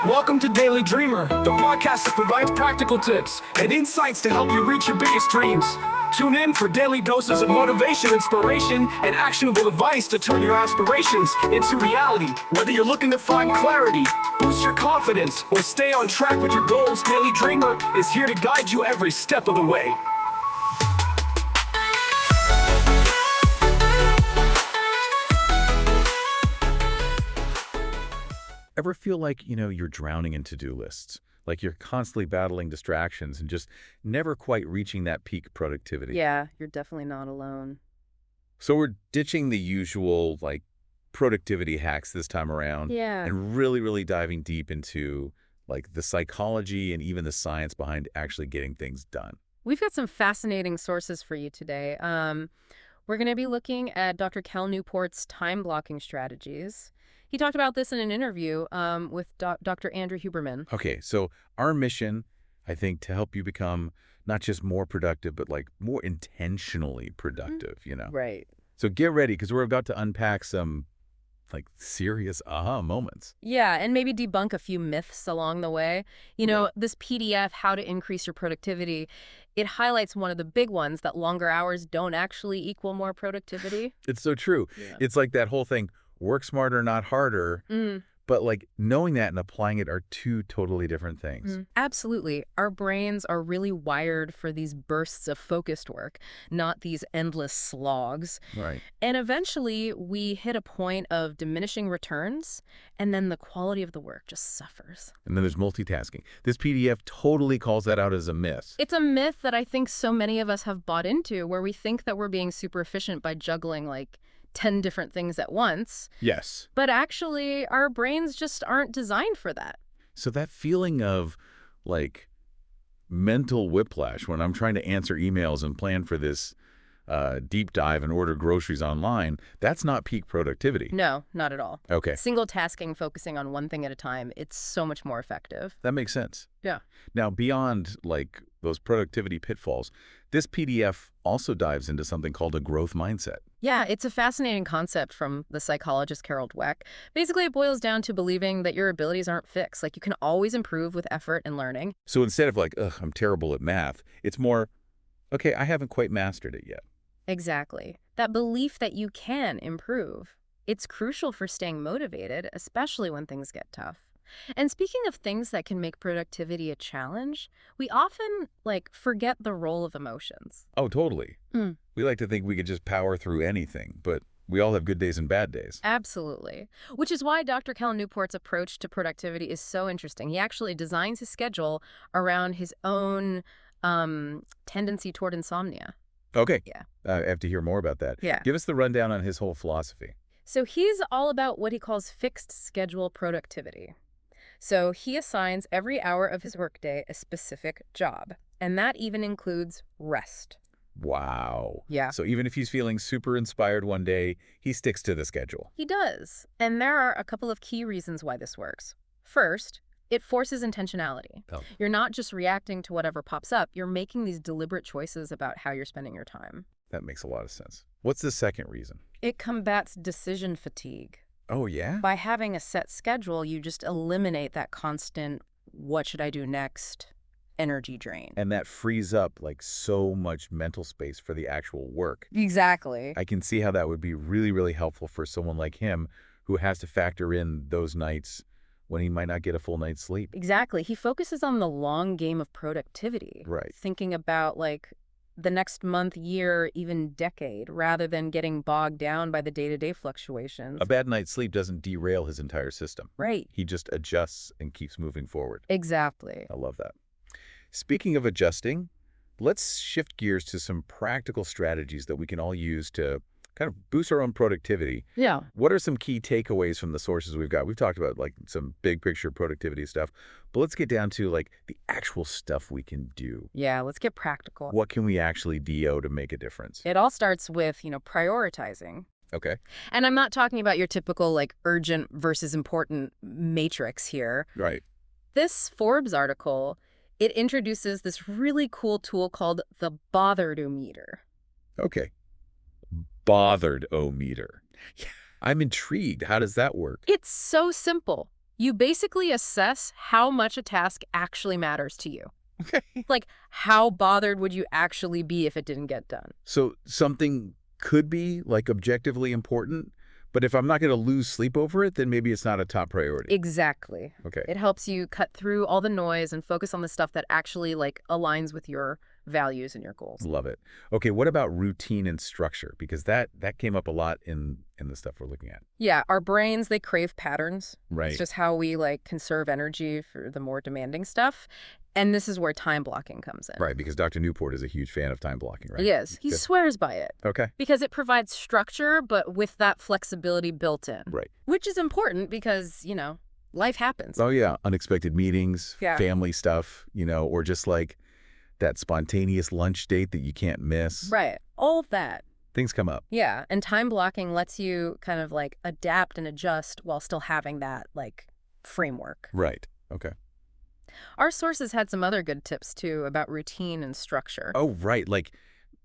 Welcome to Daily Dreamer, the podcast that provides practical tips and insights to help you reach your biggest dreams. Tune in for daily doses of motivation, inspiration, and actionable advice to turn your aspirations into reality. Whether you're looking to find clarity, boost your confidence, or stay on track with your goals, Daily Dreamer is here to guide you every step of the way. Ever feel like, you're drowning in to-do lists? Like you're constantly battling distractions and just never quite reaching that peak productivity? Yeah, you're definitely not alone. So we're ditching the usual, productivity hacks this time around. Yeah. And really diving deep into, the psychology and even the science behind actually getting things done. We've got some fascinating sources for you today. We're going to be looking at Dr. Cal Newport's time blocking strategies. He talked about this in an interview with Dr. Andrew Huberman. Okay, so our mission, I think, to help you become not just more productive, but more intentionally productive, Right. So get ready, because we're about to unpack some serious aha moments. Yeah, and maybe debunk a few myths along the way. This PDF, How to Increase Your Productivity, it highlights one of the big ones, that longer hours don't actually equal more productivity. It's so true. Yeah. It's like that whole thing, work smarter, not harder. But knowing that and applying it are two totally different things. Absolutely. Our brains are really wired for these bursts of focused work, not these endless slogs. Right. And eventually we hit a point of diminishing returns, and then the quality of the work just suffers. And then there's multitasking. This PDF totally calls that out as a myth. It's a myth that I think so many of us have bought into, where we think that we're being super efficient by juggling 10 different things at once. Yes. But actually, our brains just aren't designed for that. So that feeling of mental whiplash when I'm trying to answer emails and plan for this deep dive and order groceries online, that's not peak productivity. No, not at all. Okay. Single tasking, focusing on one thing at a time, it's so much more effective. That makes sense. Yeah. Now, beyond those productivity pitfalls, this PDF also dives into something called a growth mindset. Yeah, it's a fascinating concept from the psychologist Carol Dweck. Basically, it boils down to believing that your abilities aren't fixed. You can always improve with effort and learning. So instead of ugh, I'm terrible at math, it's more, okay, I haven't quite mastered it yet. Exactly. That belief that you can improve. It's crucial for staying motivated, especially when things get tough. And speaking of things that can make productivity a challenge, we often, forget the role of emotions. Oh, totally. We like to think we could just power through anything, but we all have good days and bad days. Absolutely. Which is why Dr. Cal Newport's approach to productivity is so interesting. He actually designs his schedule around his own tendency toward insomnia. Okay. Yeah. I have to hear more about that. Yeah. Give us the rundown on his whole philosophy. So he's all about what he calls fixed schedule productivity. So he assigns every hour of his workday a specific job, and that even includes rest. Wow. Yeah. So even if he's feeling super inspired one day, he sticks to the schedule. He does. And there are a couple of key reasons why this works. First, it forces intentionality. Oh. You're not just reacting to whatever pops up. You're making these deliberate choices about how you're spending your time. That makes a lot of sense. What's the second reason? It combats decision fatigue. Oh, yeah? By having a set schedule, you just eliminate that constant, what should I do next, energy drain. And that frees up so much mental space for the actual work. Exactly. I can see how that would be really helpful for someone like him who has to factor in those nights when he might not get a full night's sleep. Exactly. He focuses on the long game of productivity. Right. Thinking about the next month, year, even decade, rather than getting bogged down by the day-to-day fluctuations. A bad night's sleep doesn't derail his entire system. Right. He just adjusts and keeps moving forward. Exactly. I love that. Speaking of adjusting, let's shift gears to some practical strategies that we can all use to kind of boost our own productivity. Yeah. What are some key takeaways from the sources we've got? We've talked about some big picture productivity stuff, but let's get down to the actual stuff we can do. Yeah, let's get practical. What can we actually do to make a difference? It all starts with, prioritizing. Okay. And I'm not talking about your typical urgent versus important matrix here. Right. This Forbes article, it introduces this really cool tool called the bothered-o-meter. Okay. Bothered-o-meter. Yeah, I'm intrigued. How does that work? It's so simple. You basically assess how much a task actually matters to you. Okay. Like, how bothered would you actually be if it didn't get done? So something could be like objectively important, but if I'm not going to lose sleep over it, then maybe it's not a top priority. Exactly. Okay. It helps you cut through all the noise and focus on the stuff that actually, like, aligns with your values and your goals. Love it. Okay, what about routine and structure? Because that came up a lot in the stuff we're looking at. Yeah, our brains, they crave patterns. Right. It's just how we, like, conserve energy for the more demanding stuff. And this is where time blocking comes in. Right, because Dr. Newport is a huge fan of time blocking, right? He is. He Good. swears by it. Okay. Because it provides structure, but with that flexibility built in. Right. Which is important because, life happens. Oh, yeah. Unexpected meetings, Yeah. family stuff, or just like that spontaneous lunch date that you can't miss. Right. All of that. Things come up. Yeah. And time blocking lets you kind of like adapt and adjust while still having that like framework. Right. Okay. Our sources had some other good tips too about routine and structure. Oh, right. Like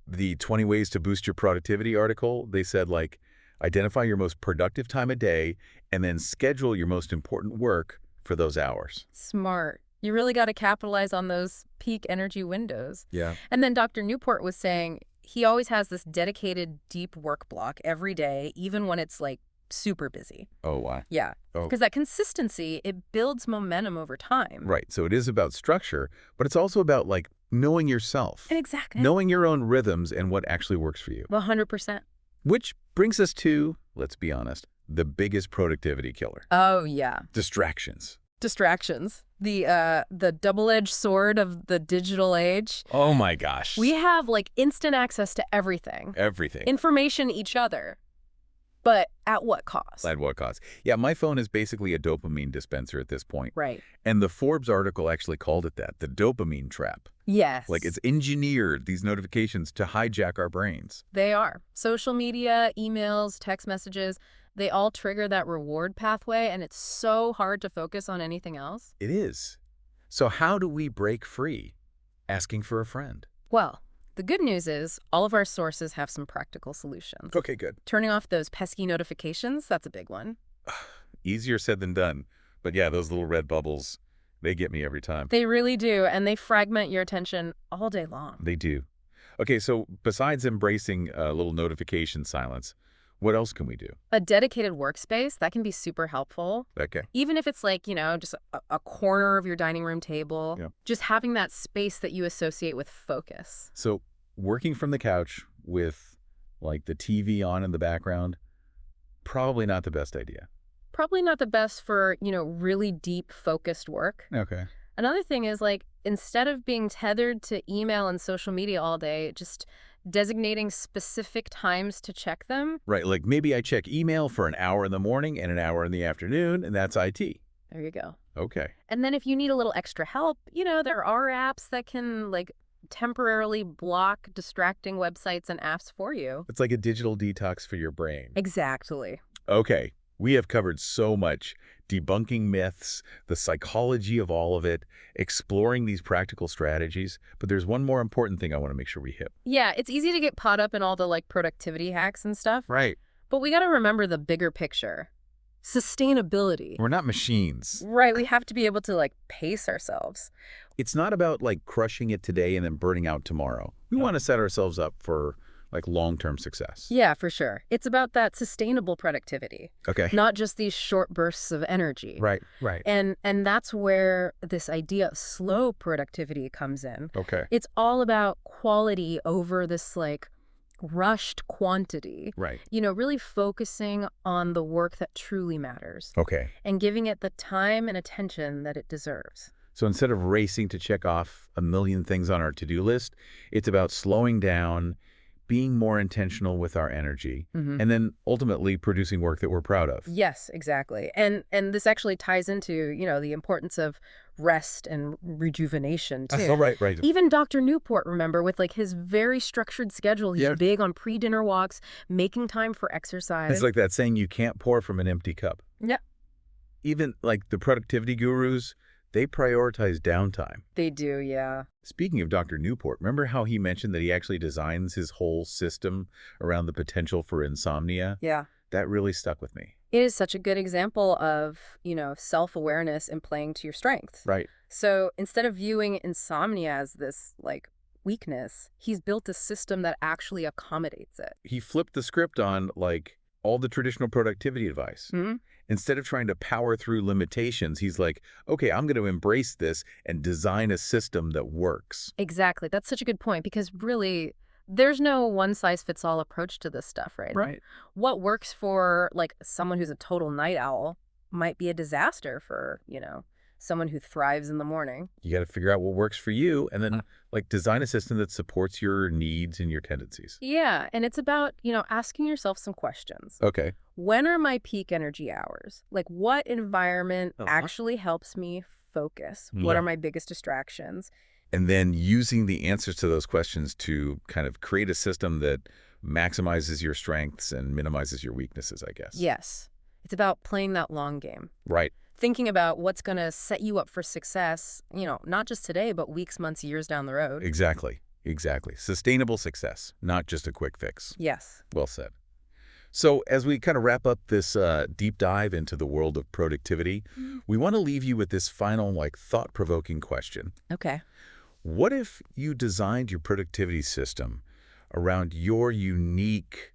the 20 ways to boost your productivity article, they said like identify your most productive time of day and then schedule your most important work for those hours. Smart. You really got to capitalize on those peak energy windows. Yeah. And then Dr. Newport was saying he always has this dedicated deep work block every day, even when it's like super busy. Oh, wow. Yeah. Oh. Because that consistency, it builds momentum over time. Right. So it is about structure, but it's also about like knowing yourself. Exactly. Knowing your own rhythms and what actually works for you. 100%. Which brings us to, let's be honest, the biggest productivity killer. Oh, yeah. Distractions. Distractions. The double-edged sword of the digital age. Oh my gosh. We have like instant access to everything. Everything. Information each other. But at what cost? At what cost? Yeah, my phone is basically a dopamine dispenser at this point. Right. And the Forbes article actually called it that, the dopamine trap. Yes. Like it's engineered, these notifications, to hijack our brains. They are. Social media, emails, text messages, they all trigger that reward pathway, and it's so hard to focus on anything else. It is. So how do we break free? Asking for a friend. Well, the good news is all of our sources have some practical solutions. Okay, good. Turning off those pesky notifications, that's a big one. Easier said than done. But yeah, those little red bubbles, they get me every time. They really do, and they fragment your attention all day long. They do. Okay, so besides embracing a little notification silence, what else can we do? A dedicated workspace, that can be super helpful. Okay. Even if it's like, just a corner of your dining room table, Yeah. just having that space that you associate with focus. So working from the couch with like the TV on in the background, probably not the best idea. Probably not the best for, really deep focused work. Okay. Another thing is like, instead of being tethered to email and social media all day, just designating specific times to check them. Right, like maybe I check email for an hour in the morning and an hour in the afternoon, and that's IT. There you go. Okay. And then if you need a little extra help, there are apps that can like temporarily block distracting websites and apps for you. It's like a digital detox for your brain. Exactly. Okay, we have covered so much. Debunking myths, the psychology of all of it, exploring these practical strategies. But there's one more important thing I want to make sure we hit. Yeah, it's easy to get caught up in all the like productivity hacks and stuff. Right. But we got to remember the bigger picture. Sustainability. We're not machines. Right, we have to be able to like pace ourselves. It's not about like crushing it today and then burning out tomorrow. We want to set ourselves up for like long-term success. Yeah, for sure. It's about that sustainable productivity, Okay. not just these short bursts of energy. Right, right. And that's where this idea of slow productivity comes in. Okay. It's all about quality over this like rushed quantity. Right. Really focusing on the work that truly matters Okay. and giving it the time and attention that it deserves. So instead of racing to check off a million things on our to-do list, it's about slowing down, being more intentional with our energy, and then ultimately producing work that we're proud of. Yes, exactly. And this actually ties into, the importance of rest and rejuvenation too. Oh, right. Even Dr. Newport, remember, with like his very structured schedule, he's Yeah. big on pre-dinner walks, making time for exercise. It's like that saying, you can't pour from an empty cup. Yeah. Even like the productivity gurus, they prioritize downtime. They do, yeah. Speaking of Dr. Newport, remember how he mentioned that he actually designs his whole system around the potential for insomnia? Yeah. That really stuck with me. It is such a good example of, self-awareness and playing to your strengths. Right. So instead of viewing insomnia as this, weakness, he's built a system that actually accommodates it. He flipped the script on, like, all the traditional productivity advice. Hmm. Instead of trying to power through limitations, he's like, okay, I'm going to embrace this and design a system that works. Exactly. That's such a good point because really, there's no one-size-fits-all approach to this stuff, right? Right. What works for, someone who's a total night owl might be a disaster for, someone who thrives in the morning. You got to figure out what works for you and then, like, design a system that supports your needs and your tendencies. Yeah, and it's about, asking yourself some questions. Okay. When are my peak energy hours? What environment actually helps me focus? What Yeah. are my biggest distractions? And then using the answers to those questions to kind of create a system that maximizes your strengths and minimizes your weaknesses, I guess. Yes. It's about playing that long game. Right. Thinking about what's going to set you up for success, not just today, but weeks, months, years down the road. Exactly. Exactly. Sustainable success, not just a quick fix. Yes. Well said. So as we kind of wrap up this deep dive into the world of productivity, we want to leave you with this final, thought-provoking question. Okay. What if you designed your productivity system around your unique,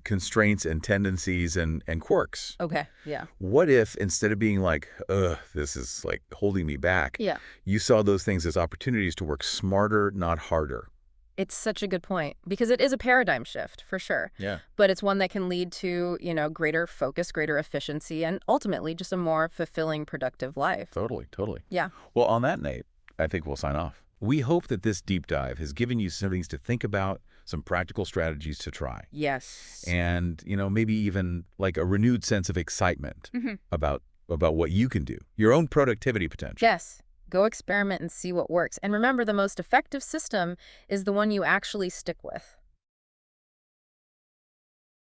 constraints and tendencies and quirks? Okay. Yeah. What if instead of being like, ugh, this is holding me back, Yeah. you saw those things as opportunities to work smarter, not harder? It's such a good point because it is a paradigm shift for sure. Yeah. But it's one that can lead to, greater focus, greater efficiency, and ultimately just a more fulfilling, productive life. Totally, totally. Yeah. Well, on that note, I think we'll sign off. We hope that this deep dive has given you some things to think about, some practical strategies to try, Yes. and, maybe even a renewed sense of excitement about what you can do, your own productivity potential. Yes. Go experiment and see what works. And remember, the most effective system is the one you actually stick with.